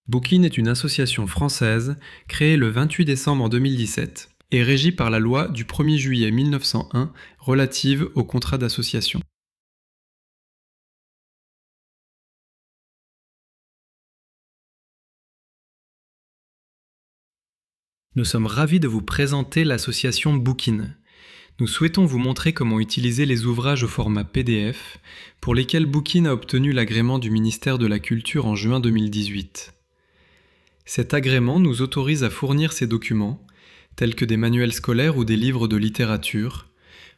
Bookin est une association française créée le 28 décembre 2017 et régie par la loi du 1er juillet 1901 relative au contrat d'association. Nous sommes ravis de vous présenter l'association Bookin. Nous souhaitons vous montrer comment utiliser les ouvrages au format PDF pour lesquels Bookin a obtenu l'agrément du ministère de la Culture en juin 2018. Cet agrément nous autorise à fournir ces documents, tels que des manuels scolaires ou des livres de littérature,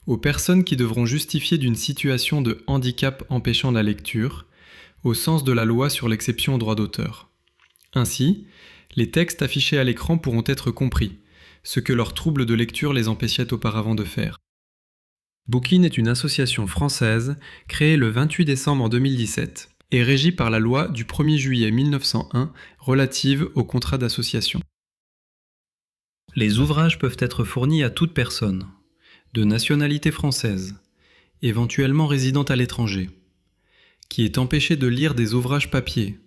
aux personnes qui devront justifier d'une situation de handicap empêchant la lecture, au sens de la loi sur l'exception au droit d'auteur. Ainsi, les textes affichés à l'écran pourront être compris, ce que leurs troubles de lecture les empêchaient auparavant de faire. Bookin est une association française créée le 28 décembre 2017 et régie par la loi du 1er juillet 1901 relative au contrat d'association. Les ouvrages peuvent être fournis à toute personne, de nationalité française, éventuellement résidente à l'étranger, qui est empêchée de lire des ouvrages papier.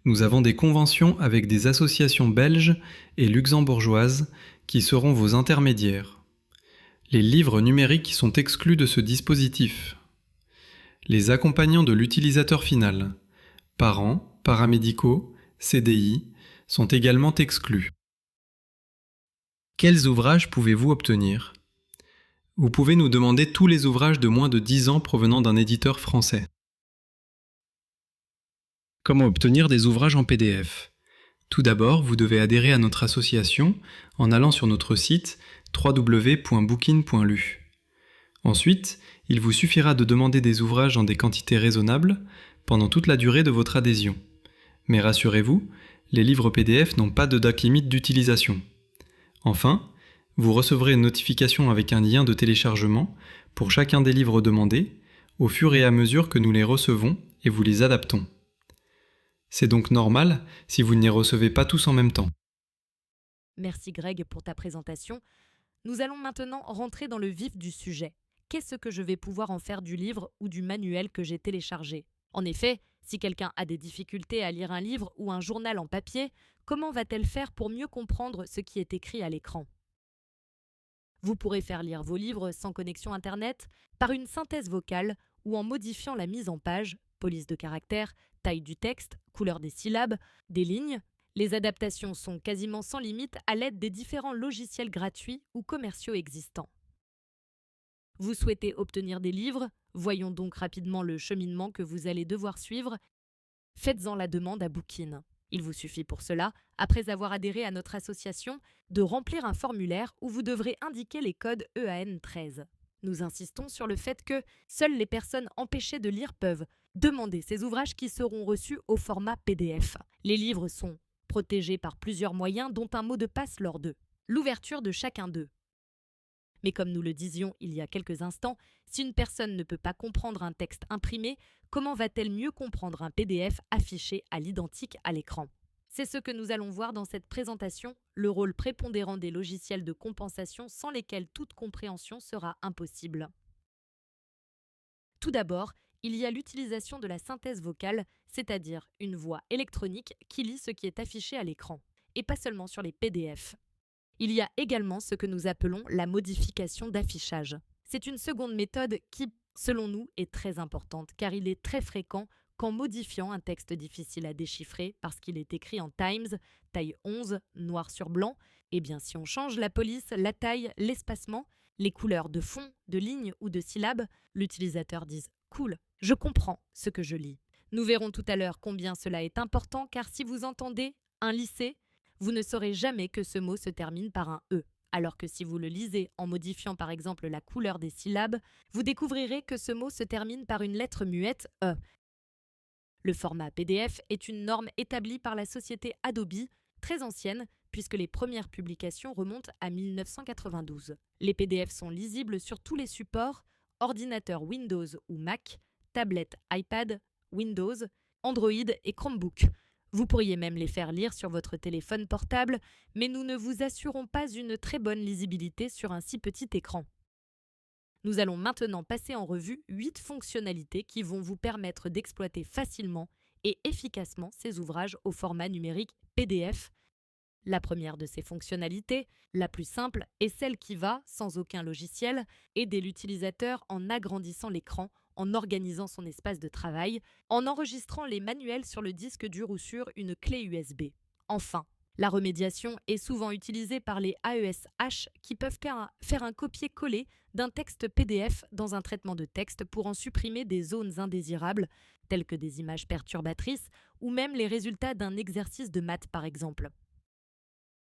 Nous avons des conventions avec des associations belges et luxembourgeoises qui seront vos intermédiaires. Les livres numériques sont exclus de ce dispositif. Les accompagnants de l'utilisateur final, parents, paramédicaux, CDI, sont également exclus. Quels ouvrages pouvez-vous obtenir ? Vous pouvez nous demander tous les ouvrages de moins de 10 ans provenant d'un éditeur français. Comment obtenir des ouvrages en PDF ? Tout d'abord, vous devez adhérer à notre association en allant sur notre site www.bookin.lu. Ensuite, il vous suffira de demander des ouvrages en des quantités raisonnables pendant toute la durée de votre adhésion. Mais rassurez-vous, les livres PDF n'ont pas de date limite d'utilisation. Enfin, vous recevrez une notification avec un lien de téléchargement pour chacun des livres demandés, au fur et à mesure que nous les recevons et vous les adaptons. C'est donc normal si vous ne les recevez pas tous en même temps. Merci Greg pour ta présentation. Nous allons maintenant rentrer dans le vif du sujet. Qu'est-ce que je vais pouvoir en faire du livre ou du manuel que j'ai téléchargé ? En effet, si quelqu'un a des difficultés à lire un livre ou un journal en papier, comment va-t-elle faire pour mieux comprendre ce qui est écrit à l'écran ? Vous pourrez faire lire vos livres sans connexion Internet, par une synthèse vocale ou en modifiant la mise en page, police de caractère, taille du texte, couleur des syllabes, des lignes. Les adaptations sont quasiment sans limite à l'aide des différents logiciels gratuits ou commerciaux existants. Vous souhaitez obtenir des livres ? Voyons donc rapidement le cheminement que vous allez devoir suivre. Faites-en la demande à Bookin. Il vous suffit pour cela, après avoir adhéré à notre association, de remplir un formulaire où vous devrez indiquer les codes EAN 13. Nous insistons sur le fait que seules les personnes empêchées de lire peuvent demander ces ouvrages qui seront reçus au format PDF. Les livres sont protégés par plusieurs moyens, dont un mot de passe lors de l'ouverture de chacun d'eux. Mais comme nous le disions il y a quelques instants, si une personne ne peut pas comprendre un texte imprimé, comment va-t-elle mieux comprendre un PDF affiché à l'identique à l'écran ? C'est ce que nous allons voir dans cette présentation, le rôle prépondérant des logiciels de compensation sans lesquels toute compréhension sera impossible. Tout d'abord, il y a l'utilisation de la synthèse vocale, c'est-à-dire une voix électronique qui lit ce qui est affiché à l'écran, et pas seulement sur les PDF. Il y a également ce que nous appelons la modification d'affichage. C'est une seconde méthode qui, selon nous, est très importante, car il est très fréquent qu'en modifiant un texte difficile à déchiffrer parce qu'il est écrit en Times, taille 11, noir sur blanc, eh bien si on change la police, la taille, l'espacement, les couleurs de fond, de lignes ou de syllabes, l'utilisateur dise « Cool, je comprends ce que je lis ». Nous verrons tout à l'heure combien cela est important, car si vous entendez « un lycée », vous ne saurez jamais que ce mot se termine par un « e ». Alors que si vous le lisez en modifiant par exemple la couleur des syllabes, vous découvrirez que ce mot se termine par une lettre muette « e ». Le format PDF est une norme établie par la société Adobe, très ancienne, puisque les premières publications remontent à 1992. Les PDF sont lisibles sur tous les supports, ordinateur Windows ou Mac, tablette iPad, Windows, Android et Chromebook. Vous pourriez même les faire lire sur votre téléphone portable, mais nous ne vous assurons pas une très bonne lisibilité sur un si petit écran. Nous allons maintenant passer en revue 8 fonctionnalités qui vont vous permettre d'exploiter facilement et efficacement ses ouvrages au format numérique PDF. La première de ces fonctionnalités, la plus simple, est celle qui va, sans aucun logiciel, aider l'utilisateur en agrandissant l'écran, en organisant son espace de travail, en enregistrant les manuels sur le disque dur ou sur une clé USB. Enfin, la remédiation est souvent utilisée par les AESH qui peuvent faire un copier-coller d'un texte PDF dans un traitement de texte pour en supprimer des zones indésirables, telles que des images perturbatrices ou même les résultats d'un exercice de maths par exemple.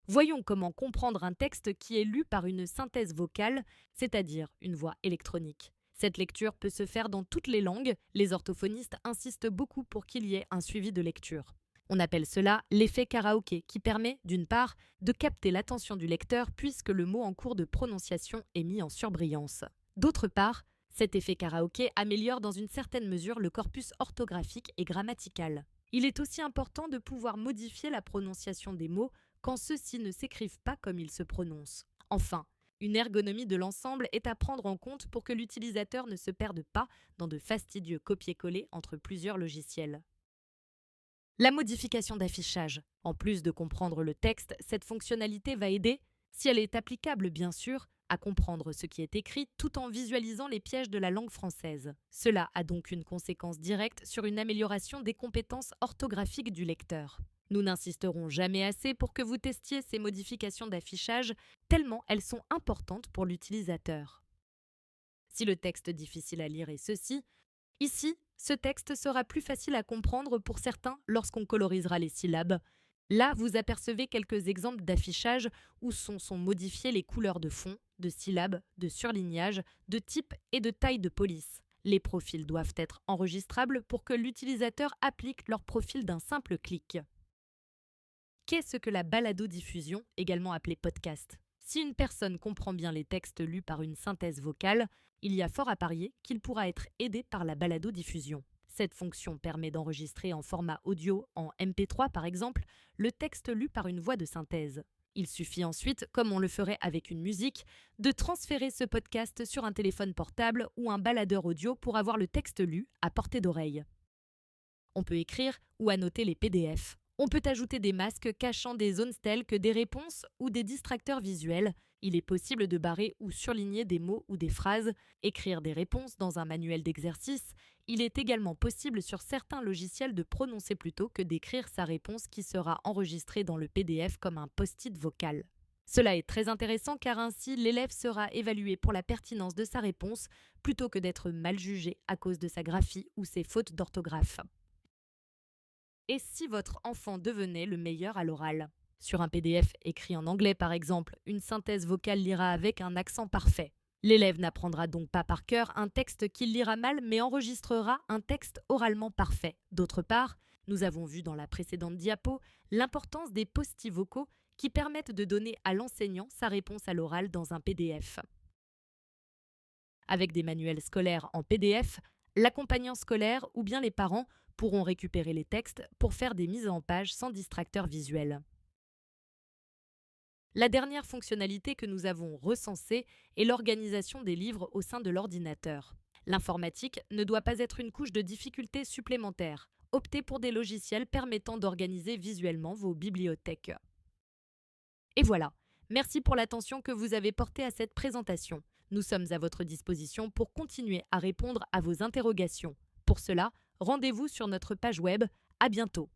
Voyons comment comprendre un texte qui est lu par une synthèse vocale, c'est-à-dire une voix électronique. Cette lecture peut se faire dans toutes les langues, les orthophonistes insistent beaucoup pour qu'il y ait un suivi de lecture. On appelle cela l'effet karaoké, qui permet, d'une part, de capter l'attention du lecteur puisque le mot en cours de prononciation est mis en surbrillance. D'autre part, cet effet karaoké améliore dans une certaine mesure le corpus orthographique et grammatical. Il est aussi important de pouvoir modifier la prononciation des mots quand ceux-ci ne s'écrivent pas comme ils se prononcent. Enfin, une ergonomie de l'ensemble est à prendre en compte pour que l'utilisateur ne se perde pas dans de fastidieux copier-coller entre plusieurs logiciels. La modification d'affichage. En plus de comprendre le texte, cette fonctionnalité va aider, si elle est applicable bien sûr, à comprendre ce qui est écrit tout en visualisant les pièges de la langue française. Cela a donc une conséquence directe sur une amélioration des compétences orthographiques du lecteur. Nous n'insisterons jamais assez pour que vous testiez ces modifications d'affichage, tellement elles sont importantes pour l'utilisateur. Si le texte difficile à lire est ceci, ici, ce texte sera plus facile à comprendre pour certains lorsqu'on colorisera les syllabes. Là, vous apercevez quelques exemples d'affichage où sont modifiées les couleurs de fond, de syllabes, de surlignage, de type et de taille de police. Les profils doivent être enregistrables pour que l'utilisateur applique leur profil d'un simple clic. Qu'est-ce que la baladodiffusion, également appelée podcast ? Si une personne comprend bien les textes lus par une synthèse vocale, il y a fort à parier qu'il pourra être aidé par la baladodiffusion. Cette fonction permet d'enregistrer en format audio, en MP3 par exemple, le texte lu par une voix de synthèse. Il suffit ensuite, comme on le ferait avec une musique, de transférer ce podcast sur un téléphone portable ou un baladeur audio pour avoir le texte lu à portée d'oreille. On peut écrire ou annoter les PDF. On peut ajouter des masques cachant des zones telles que des réponses ou des distracteurs visuels. Il est possible de barrer ou surligner des mots ou des phrases, écrire des réponses dans un manuel d'exercice. Il est également possible sur certains logiciels de prononcer plutôt que d'écrire sa réponse qui sera enregistrée dans le PDF comme un post-it vocal. Cela est très intéressant car ainsi l'élève sera évalué pour la pertinence de sa réponse plutôt que d'être mal jugé à cause de sa graphie ou ses fautes d'orthographe. Et si votre enfant devenait le meilleur à l'oral ? Sur un PDF écrit en anglais par exemple, une synthèse vocale lira avec un accent parfait. L'élève n'apprendra donc pas par cœur un texte qu'il lira mal mais enregistrera un texte oralement parfait. D'autre part, nous avons vu dans la précédente diapo l'importance des post-it vocaux qui permettent de donner à l'enseignant sa réponse à l'oral dans un PDF. Avec des manuels scolaires en PDF, l'accompagnant scolaire ou bien les parents pourront récupérer les textes pour faire des mises en page sans distracteur visuel. La dernière fonctionnalité que nous avons recensée est l'organisation des livres au sein de l'ordinateur. L'informatique ne doit pas être une couche de difficulté supplémentaire. Optez pour des logiciels permettant d'organiser visuellement vos bibliothèques. Et voilà, merci pour l'attention que vous avez portée à cette présentation. Nous sommes à votre disposition pour continuer à répondre à vos interrogations. Pour cela, rendez-vous sur notre page web. À bientôt.